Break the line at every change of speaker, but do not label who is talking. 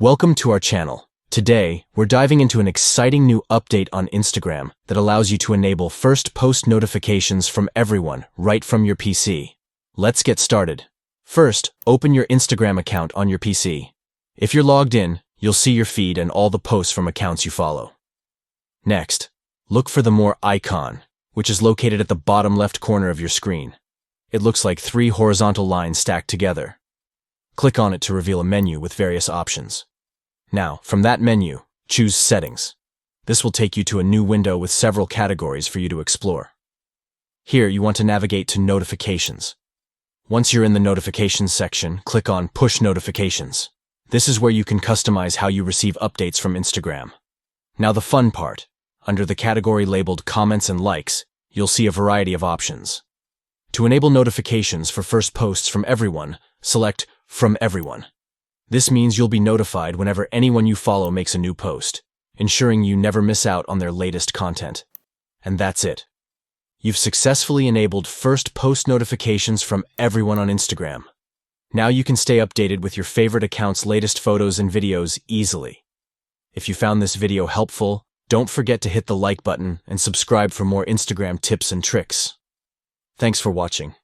Welcome to our channel. Today, we're diving into an exciting new update on Instagram that allows you to enable first post notifications from everyone right from your PC. Let's get started. First, open your Instagram account on your PC. If you're logged in, you'll see your feed and all the posts from accounts you follow. Next, look for the More icon, which is located at the bottom left corner of your screen. It looks like 3 horizontal lines stacked together. Click on it to reveal a menu with various options. Now, from that menu, choose Settings. This will take you to a new window with several categories for you to explore. Here, you want to navigate to Notifications. Once you're in the Notifications section, click on Push Notifications. This is where you can customize how you receive updates from Instagram. Now the fun part. Under the category labeled Comments and Likes, you'll see a variety of options. To enable notifications for first posts from everyone, select From Everyone. This means you'll be notified whenever anyone you follow makes a new post, ensuring you never miss out on their latest content. And that's it. You've successfully enabled first post notifications from everyone on Instagram. Now you can stay updated with your favorite account's latest photos and videos easily. If you found this video helpful, don't forget to hit the like button and subscribe for more Instagram tips and tricks. Thanks for watching.